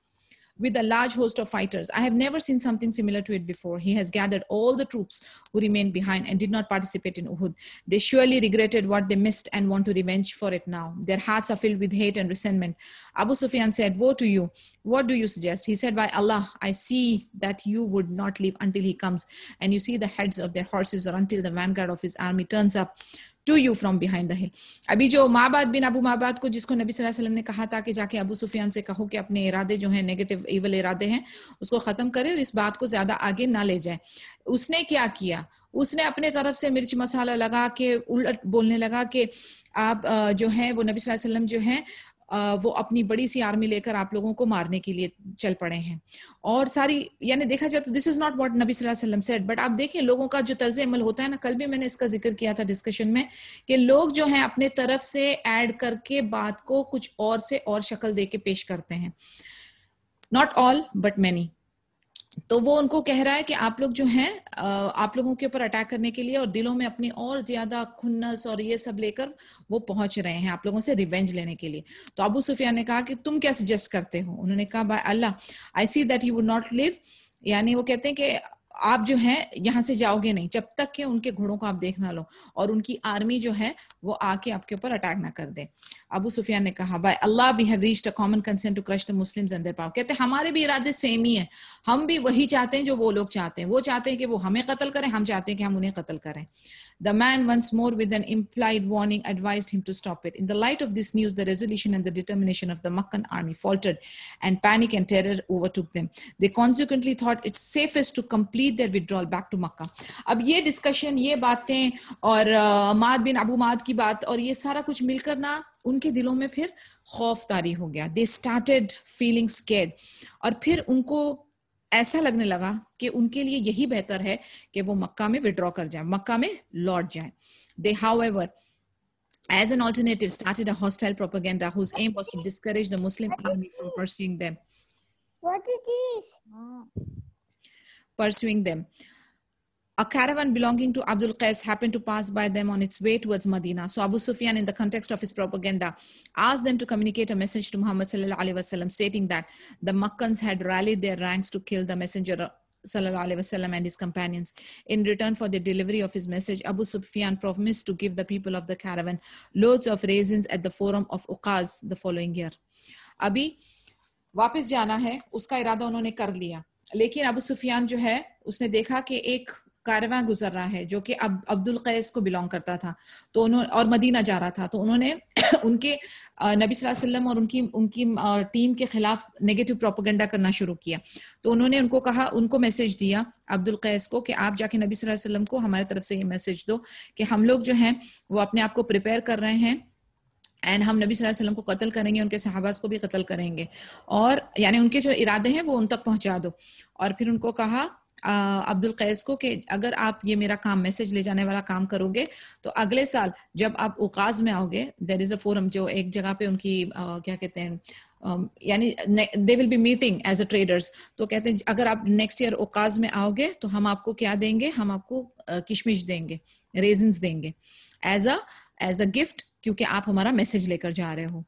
with a large host of fighters. I have never seen something similar to it before. He has gathered all the troops who remained behind and did not participate in Uhud. They surely regretted what they missed and want to revenge for it now. Their hearts are filled with hate and resentment. Abu Sufyan said, woe to you. What do you suggest? He said, by Allah, I see that you would not leave until he comes, and you see the heads of their horses, or until the vanguard of his army turns up to you from behind the hill. ابھی جو معبد بن ابو معبد کو، جس کو نبی صلی اللہ علیہ وسلم نے کہا تھا کہ جا کے ابو سفیان سے کہو کہ اپنے ارادے جو ہیں نیگیٹو ایول ارادے ہیں اس کو ختم کرے اور اس بات کو زیادہ آگے نہ لے جائے، اس نے کیا کیا؟ اس نے اپنے طرف سے مرچ مسالہ لگا کے الٹ بولنے لگا کہ آپ جو ہیں وہ نبی صلی اللہ علیہ وسلم جو ہیں وہ اپنی بڑی سی آرمی لے کر آپ لوگوں کو مارنے کے لیے چل پڑے ہیں. اور ساری یعنی دیکھا جائے تو دس از ناٹ واٹ نبی صلی اللہ علیہ وسلم سیڈ. بٹ آپ دیکھیں لوگوں کا جو طرز عمل ہوتا ہے نا، کل بھی میں نے اس کا ذکر کیا تھا ڈسکشن میں، کہ لوگ جو ہیں اپنے طرف سے ایڈ کر کے بات کو کچھ اور سے اور شکل دے کے پیش کرتے ہیں. Not all but many. تو وہ ان کو کہہ رہا ہے کہ آپ لوگ جو ہیں آپ لوگوں کے اوپر اٹیک کرنے کے لیے اور دلوں میں اپنی اور زیادہ کھنس اور یہ سب لے کر وہ پہنچ رہے ہیں آپ لوگوں سے ریونج لینے کے لیے. تو ابو سفیان نے کہا کہ تم کیا سجیسٹ کرتے ہو؟ انہوں نے کہا by Allah I see that you would not leave, یعنی وہ کہتے ہیں کہ آپ جو ہیں یہاں سے جاؤ گے نہیں جب تک کہ ان کے گھوڑوں کو آپ دیکھ نہ لو اور ان کی آرمی جو ہے وہ آ کے آپ کے اوپر اٹیک نہ کر دے. ابو سفیان نے کہا by Allah we have reached a common consent to crush the Muslims and their power. کہتے ہیں ہمارے بھی ارادے سیم ہی ہیں، ہم بھی وہی چاہتے ہیں جو وہ لوگ چاہتے ہیں. وہ چاہتے ہیں کہ وہ ہمیں قتل کریں، ہم چاہتے ہیں کہ ہم انہیں قتل کریں. The man once more with an implied warning advised him to stop it. In the light of this news, the resolution and the determination of the Meccan army faltered and panic and terror overtook them. They consequently thought it's safest to complete their withdrawal back to Makkah. اب یہ discussion, یہ باتیں اور معاذ بن ابو معاذ کی بات اور یہ سارا کچھ مل کر نا ان کے دلوں میں پھر خوف طاری ہو گیا. They started feeling scared. اور پھر ان کو ایسا لگنے لگا کہ ان کے لیے یہی بہتر ہے کہ وہ مکہ میں وڈرا کر جائیں، مکہ میں لوٹ جائیں. They however as an alternative started a hostile propaganda whose aim was to discourage the Muslim army from pursuing them. What is this? Pursuing them. A caravan belonging to Abdul Qais happened to pass by them on its way towards Medina. So Abu Sufyan, in the context of his propaganda, asked them to communicate a message to Muhammad sallallahu alaihi wasallam, stating that the Makkans had rallied their ranks to kill the messenger sallallahu alaihi wasallam and his companions. In return for the delivery of his message, Abu Sufyan promised to give the people of the caravan loads of raisins at the forum of Uqaz the following year. ابھی واپس جانا ہے، اس کا ارادہ انہوں نے کر لیا، لیکن ابو سفیان جو ہے اس نے دیکھا کہ ایک کارواں گزر رہا ہے جو کہ عبد القیس کو بلونگ کرتا تھا، تو انہوں اور مدینہ جا رہا تھا، تو انہوں نے ان کے نبی صلی اللہ علیہ وسلم اور ان کی ٹیم کے خلاف نیگیٹو پروپیگنڈا کرنا شروع کیا. تو انہوں نے ان کو کہا، ان کو میسج دیا عبد القیس کو کہ آپ جا کے نبی صلی اللہ علیہ وسلم کو ہمارے طرف سے یہ میسج دو کہ ہم لوگ جو ہیں وہ اپنے آپ کو پریپیئر کر رہے ہیں اینڈ ہم نبی صلی اللہ علیہ وسلم کو قتل کریں گے، ان کے صحابہ کو بھی قتل کریں گے، اور یعنی ان کے جو ارادے ہیں وہ ان تک پہنچا دو. اور پھر ان کو کہا عبد القیس کو کہ اگر آپ یہ میرا کام میسج لے جانے والا کام کرو گے تو اگلے سال جب آپ اوقاز میں آؤ گے، دیر از اے فورم جو ایک جگہ پہ ان کی کیا کہتے ہیں یعنی they will be meeting as a traders, تو کہتے ہیں اگر آپ نیکسٹ ایئر اوقاز میں آؤ گے تو ہم آپ کو کیا دیں گے، ہم آپ کو کشمش دیں گے، ریزنز دیں گے ایز اے گفٹ، کیونکہ آپ ہمارا میسج لے کر جا رہے ہو.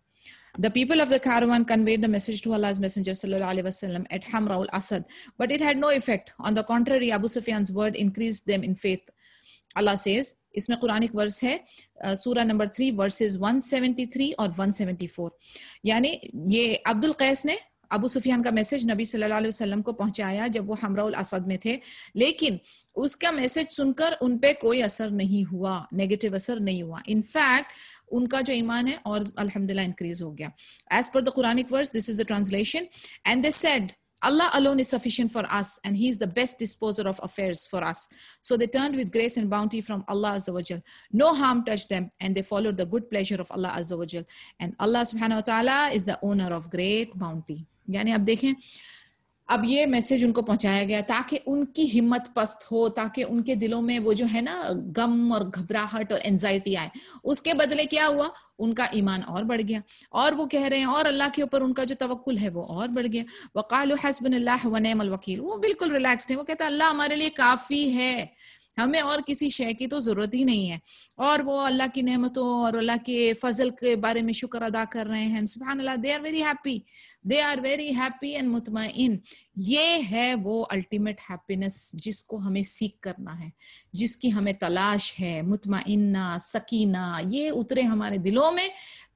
The people of the caravan conveyed the message to Allah's Messenger sallallahu alaihi wasallam at Hamra al-Asad, but it had no effect. On the contrary, Abu Sufyan's word increased them in faith. Allah says, اس میں Quranic verse ہے سورہ number 3 versus 173 اور 174. یعنی یہ عبد القیس نے ابو سفیان کا message نبی صلی اللہ علیہ وسلم کو پہنچایا جب وہ حمراء الاسد میں تھے، لیکن اس کا میسج سن کر ان پہ کوئی اثر نہیں ہوا، نیگیٹو اثر نہیں ہوا. ان فیکٹ ان کا جو ایمان ہے اور الحمدللہ انکریز ہو گیا. As per the Quranic verse, this is the translation, and they said, Allah alone is sufficient for us, and He is the best disposer of affairs for us. So they turned with grace and bounty from Allah Azza wa Jal. No harm touched them, and they followed the good pleasure of Allah Azza wa Jal. And Allah subhanahu wa ta'ala is the owner of great bounty. یعنی اب دیکھیں, اب یہ message in کو پہنچایا گیا تاکہ ان کی ہمت پست ہو, تاکہ ان کے دلوں میں وہ جو ہے نا غم اور گھبراہٹ اور اینزائٹی آئے. اس کے بدلے کیا ہوا, ان کا ایمان اور بڑھ گیا, اور وہ کہہ رہے ہیں, اور اللہ کے اوپر ان کا جو توکل ہے وہ اور بڑھ گیا. وقالوا حسبنا اللہ ونعم الوکیل, وہ بالکل ریلیکسڈ ہے, وہ کہتا ہے اللہ ہمارے لیے کافی ہے, ہمیں اور کسی شے کی تو ضرورت ہی نہیں ہے. اور وہ اللہ کی نعمتوں اور اللہ کے فضل کے بارے میں شکر ادا کر رہے ہیں. سبحان اللہ, they are very happy, they are very happy and مطمئن. یہ ہے وہ الٹیمیٹ ہیپینس جس کو ہمیں سیکھ کرنا ہے, جس کی ہمیں تلاش ہے. مطمئنہ, سکینہ, یہ اترے ہمارے دلوں میں,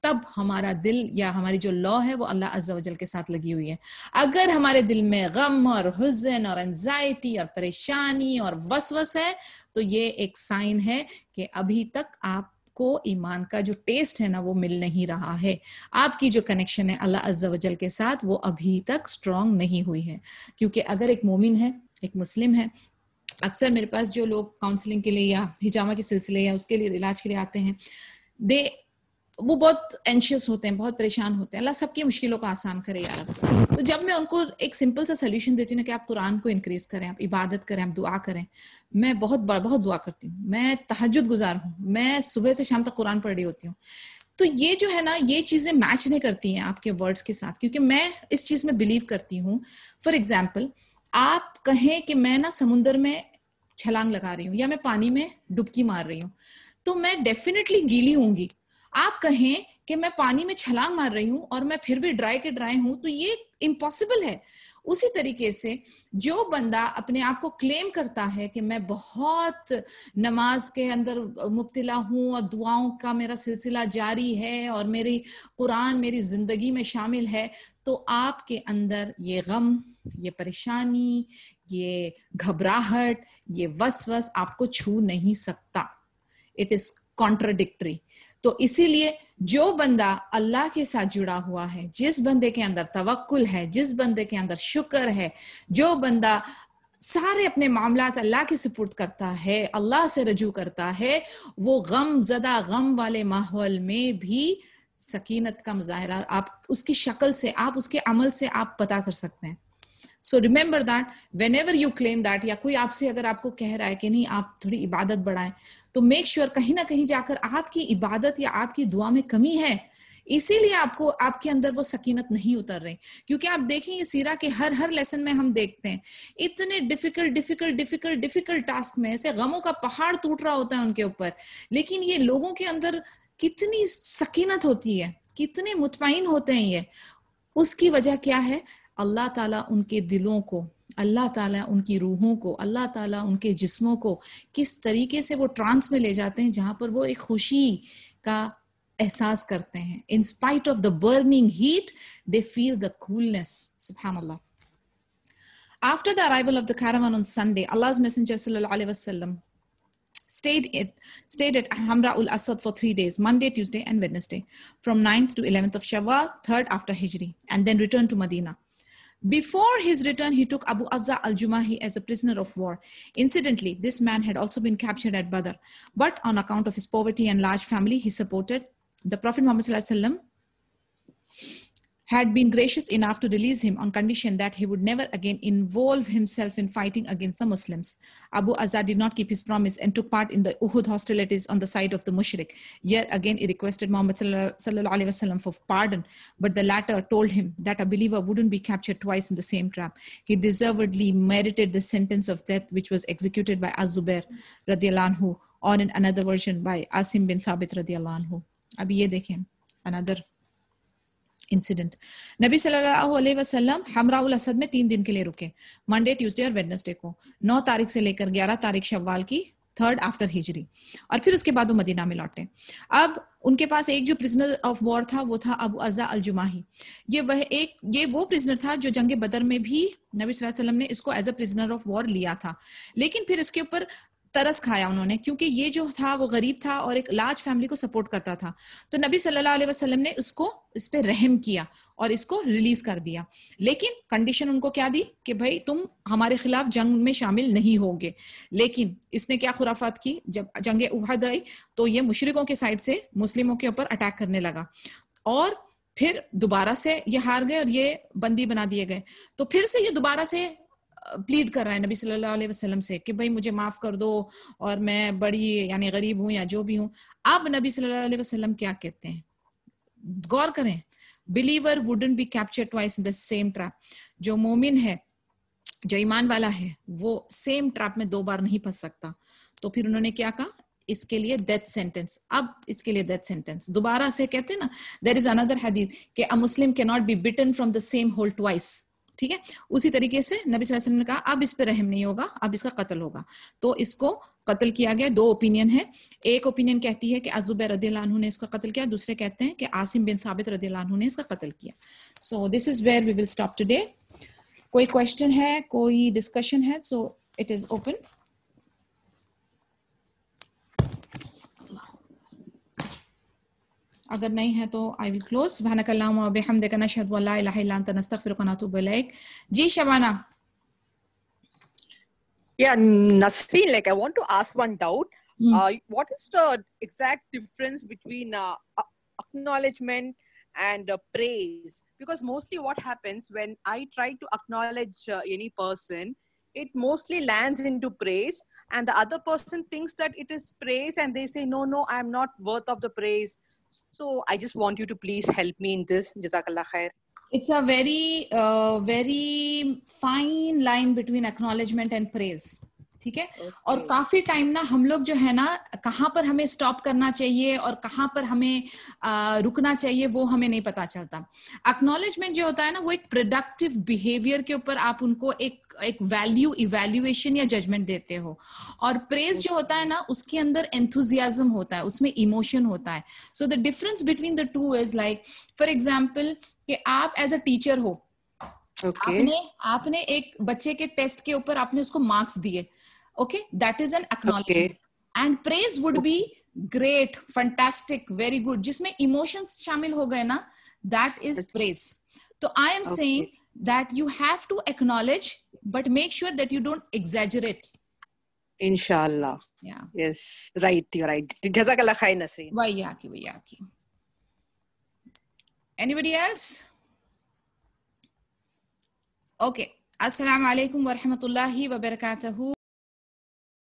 تب ہمارا دل یا ہماری جو لا ہے وہ اللہ عز و جل کے ساتھ لگی ہوئی ہے. اگر ہمارے دل میں غم اور حزن اور انزائٹی اور پریشانی اور وسوس ہے, تو یہ ایک سائن ہے کہ ابھی تک آپ کو ایمان کا جو ٹیسٹ ہے نا وہ مل نہیں رہا ہے. آپ کی جو کنیکشن ہے اللہ عز و جل کے ساتھ وہ ابھی تک اسٹرانگ نہیں ہوئی ہے. کیونکہ اگر ایک مومن ہے, ایک مسلم ہے, اکثر میرے پاس جو لوگ کاؤنسلنگ کے لیے یا ہجامہ کے سلسلے یا اس کے لیے علاج کے لیے آتے ہیں, وہ بہت اینشیس ہوتے ہیں, بہت پریشان ہوتے ہیں. اللہ سب کی مشکلوں کو آسان کرے یار. تو جب میں ان کو ایک سمپل سا سلیوشن دیتی ہوں نا کہ آپ قرآن کو انکریز کریں, آپ عبادت کریں, آپ دعا کریں. میں بہت دعا کرتی ہوں, میں تہجد گزار ہوں, میں صبح سے شام تک قرآن پڑھ رہی ہوتی ہوں. تو یہ جو ہے نا, یہ چیزیں میچ نہیں کرتی ہیں آپ کے ورڈز کے ساتھ, کیونکہ میں اس چیز میں بلیو کرتی ہوں. فار ایگزامپل, آپ کہیں کہ میں نا سمندر میں چھلانگ لگا رہی ہوں یا میں پانی میں ڈبکی مار رہی ہوں, تو میں ڈیفینیٹلی گیلی ہوں گی. آپ کہیں کہ میں پانی میں چھلانگ مار رہی ہوں اور میں پھر بھی ڈرائی کے ڈرائی ہوں, تو یہ امپاسبل ہے. اسی طریقے سے جو بندہ اپنے آپ کو کلیم کرتا ہے کہ میں بہت نماز کے اندر مبتلا ہوں اور دعاؤں کا میرا سلسلہ جاری ہے اور میری قرآن میری زندگی میں شامل ہے, تو آپ کے اندر یہ غم, یہ پریشانی, یہ گھبراہٹ, یہ وسوس آپ کو چھو نہیں سکتا. It is contradictory. تو اسی لیے جو بندہ اللہ کے ساتھ جڑا ہوا ہے, جس بندے کے اندر توکل ہے, جس بندے کے اندر شکر ہے, جو بندہ سارے اپنے معاملات اللہ کے سپرد کرتا ہے, اللہ سے رجوع کرتا ہے, وہ غم زدہ غم والے ماحول میں بھی سکینت کا مظاہرہ آپ اس کی شکل سے, آپ اس کے عمل سے آپ پتا کر سکتے ہیں. So remember that whenever you claim that, یا کوئی آپ سے اگر آپ کو کہہ رہا ہے کہ نہیں آپ تھوڑی عبادت بڑھائیں, تو میک شیور کہیں نہ کہیں جا کر آپ کی عبادت یا آپ کی دعا میں کمی ہے, اسی لیے آپ کے اندر وہ سکینت نہیں اتر رہی. کیونکہ آپ دیکھیں یہ سیرہ کے ہر لیسن میں ہم دیکھتے ہیں اتنے ڈیفیکلٹ ٹاسک میں ایسے غموں کا پہاڑ ٹوٹ رہا ہوتا ہے ان کے اوپر, لیکن یہ لوگوں کے اندر کتنی سکینت ہوتی ہے, کتنے مطمئن ہوتے ہیں. یہ اس کی وجہ کیا ہے؟ اللہ تعالیٰ ان کے دلوں کو, اللہ تعالیٰ ان کی روحوں کو, اللہ تعالیٰ ان کے جسموں کو کس طریقے سے وہ ٹرانس میں لے جاتے ہیں جہاں پر وہ ایک خوشی کا احساس کرتے ہیں. In spite of the burning heat, they feel the coolness. Subhanallah. After the arrival of the caravan on Sunday, Allah's Messenger sallallahu alaihi wasallam stayed at Hamra ul Asad for 3 days, Monday, Tuesday and Wednesday, from 9th to 11th of Shawwal, 3rd after Hijri, and then returned to Medina. Before his return, he took Abu Azza al-Jumahi as a prisoner of war. Incidentally, this man had also been captured at Badr, but on account of his poverty and large family, he supported the Prophet Muhammad sallallahu alaihi wasallam had been gracious enough to release him on condition that he would never again involve himself in fighting against the Muslims. Abu Azza did not keep his promise and took part in the Uhud hostilities on the side of the mushrik. Yet again he requested Muhammad sallallahu alaihi wasallam for pardon, but the latter told him that a believer wouldn't be captured twice in the same trap. He deservedly merited the sentence of death, which was executed by Az-Zubair radiyallahu anhu, or in another version by Asim bin Thabit radiyallahu anhu. اب یہ دیکھیں another incident. نبی صلی اللہ علیہ وسلم حمراء al Assad میں 3 دن کے لیے رکے, منڈے, ٹیوزڈے اور ویڈنسڈے کو, 9 تاریخ سے لے کر 11 تاریخ شوال کی, 3rd آفٹر ہجری, اور پھر اس کے بعد وہ مدینہ میں لوٹے. اب ان کے پاس ایک جو پرزنر آف وار تھا وہ تھا ابو عزا الجماحی. یہ وہ پرزنر تھا جو جنگ بدر میں بھی نبی صلی اللہ علیہ وسلم نے اس کو as a prisoner of war لیا تھا, لیکن پھر اس کے اوپر ترس کھایا انہوں نے, کیونکہ یہ جو تھا وہ غریب تھا اور ایک لارج فیملی کو سپورٹ کرتا تھا. تو نبی صلی اللہ علیہ وسلم نے اس پہ رحم کیا اور اس کو ریلیز کر دیا. لیکن کنڈیشن ان کو کیا دی کہ بھائی تم ہمارے خلاف جنگ میں شامل نہیں ہوگے. لیکن اس نے کیا خرافات کی, جب جنگ احد آئی تو یہ مشرکوں کے سائڈ سے مسلموں کے اوپر اٹیک کرنے لگا, اور پھر دوبارہ سے یہ ہار گئے اور یہ بندی بنا دیے گئے. تو پھر سے یہ دوبارہ سے پلیڈ کر رہا ہے نبی صلی اللہ علیہ وسلم سے کہ بھائی مجھے معاف کر دو اور میں بڑی یعنی غریب ہوں یا جو بھی ہوں. اب نبی صلی اللہ علیہ وسلم کیا کہتے ہیں, غور کریں, believer wouldn't be captured twice in the same trap. جو مومن ہے, جو ایمان والا ہے, وہ سیم ٹریپ میں 2 بار نہیں پھنس سکتا. تو پھر انہوں نے کیا کہا, اس کے لیے ڈیتھ سینٹینس. اب اس کے لیے ڈیتھ سینٹینس دوبارہ سے کہتے ہیں نا, there is another hadith کہ a Muslim cannot be bitten from the same hole twice. ٹھیک ہے, اسی طریقے سے نبی صلی اللہ علیہ وسلم نے کہا اب اس پہ رحم نہیں ہوگا, اب اس کا قتل ہوگا. تو اس کو قتل کیا گیا. 2 اوپینین ہے. ایک اوپینین کہتی ہے کہ الزبیر رضی اللہ عنہ نے اس کا قتل کیا, دوسرے کہتے ہیں کہ عاصم بن ثابت رضی اللہ عنہ نے اس کا قتل کیا. So this is where we will stop today. کوئی کوشچن ہے, کوئی ڈسکشن ہے؟ So it is open. اگر نہیں ہے تو آئی ول کلوز. سبحانک اللہم و بحمدک نشہد ان لا الہ الا انت نستغفرک و نتوب الیک. جی Shabana. Yeah, Nasreen, like I want to ask one doubt. What is the exact difference between acknowledgement and praise? Because mostly what happens when I try to acknowledge any person, it mostly lands into praise, and the other person thinks that it is praise and they say, no, I am not worth of the praise. So I just want you to please help me in this. Jazakallah khair. It's a very fine line between acknowledgement and praise. ٹھیک ہے, اور کافی time نا ہم لوگ جو ہے نا کہاں پر ہمیں اسٹاپ کرنا چاہیے اور کہاں پر ہمیں رکنا چاہیے وہ ہمیں نہیں پتا چلتا. اکنالجمنٹ جو ہوتا ہے نا وہ ایک پروڈکٹیو بیہیویئر کے اوپر آپ ان کو ایک ویلیو ایویلیویشن یا ججمنٹ دیتے ہو. اور پریز جو ہوتا ہے نا اس کے اندر انتھوزیازم ہوتا ہے, اس میں ایموشن ہوتا ہے. So the difference between the two is like for example کہ آپ ایز اے ٹیچر ہو, آپ نے ایک بچے کے ٹیسٹ کے اوپر آپ نے اس کو مارکس دیے, okay, that is an acknowledgement. And praise would be great, fantastic, very good, جس میں emotions شامل ہو گئے نا, that is praise. So I am saying that you have to acknowledge but make sure that you don't exaggerate. Inshallah. Yeah. Yes, right, you're right. Jazakallah khair, Nasreen. Waiyaki. Anybody else? Okay. Assalamu alaikum wa rahmatullahi wa barakatuhu.